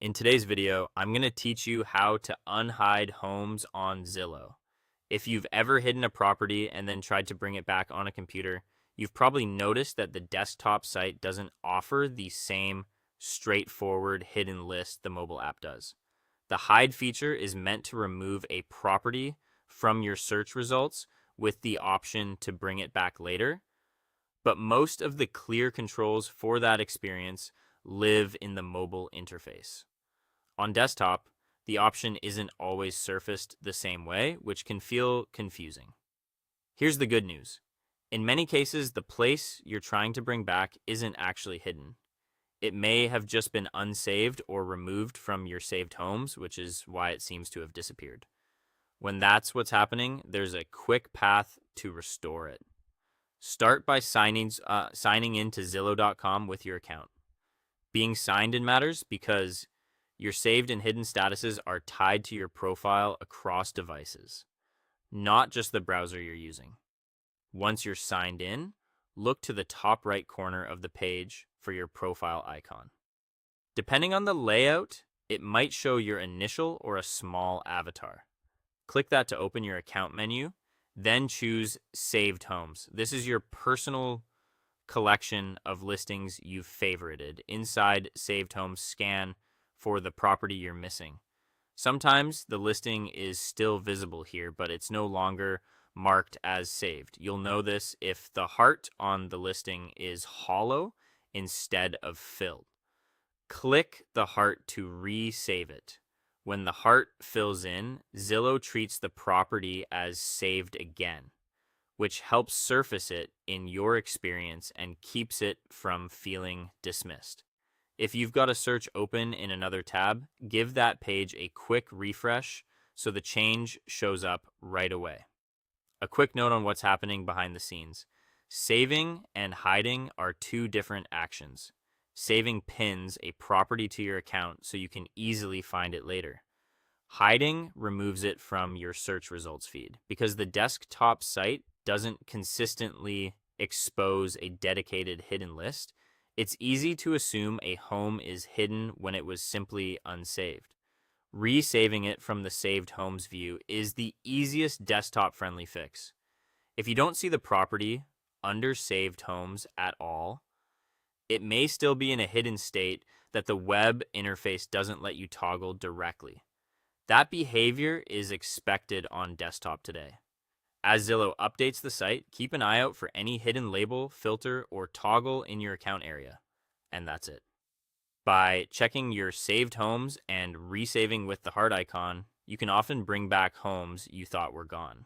In today's video, I'm going to teach you how to unhide homes on Zillow. If you've ever hidden a property and then tried to bring it back on a computer, you've probably noticed that the desktop site doesn't offer the same straightforward hidden list the mobile app does. The hide feature is meant to remove a property from your search results with the option to bring it back later, but most of the clear controls for that experience live in the mobile interface. On desktop, the option isn't always surfaced the same way, which can feel confusing. Here's the good news. In many cases, the place you're trying to bring back isn't actually hidden. It may have just been unsaved or removed from your saved homes, which is why it seems to have disappeared. When that's what's happening, there's a quick path to restore it. Start by signing into Zillow.com with your account. Being signed in matters because your saved and hidden statuses are tied to your profile across devices, not just the browser you're using. Once you're signed in, look to the top right corner of the page for your profile icon. Depending on the layout, it might show your initial or a small avatar. Click that to open your account menu, then choose Saved Homes. This is your personal collection of listings you've favorited. Inside Saved Homes, scan for the property you're missing. Sometimes the listing is still visible here, but it's no longer marked as saved. You'll know this if the heart on the listing is hollow instead of filled. Click the heart to resave it. When the heart fills in, Zillow treats the property as saved again, which helps surface it in your experience and keeps it from feeling dismissed. If you've got a search open in another tab, give that page a quick refresh so the change shows up right away. A quick note on what's happening behind the scenes. Saving and hiding are two different actions. Saving pins a property to your account so you can easily find it later. Hiding removes it from your search results feed. Because the desktop site doesn't consistently expose a dedicated hidden list, it's easy to assume a home is hidden when it was simply unsaved. Resaving it from the saved homes view is the easiest desktop-friendly fix. If you don't see the property under saved homes at all, it may still be in a hidden state that the web interface doesn't let you toggle directly. That behavior is expected on desktop today. As Zillow updates the site, keep an eye out for any hidden label, filter, or toggle in your account area. And that's it. By checking your saved homes and resaving with the heart icon, you can often bring back homes you thought were gone.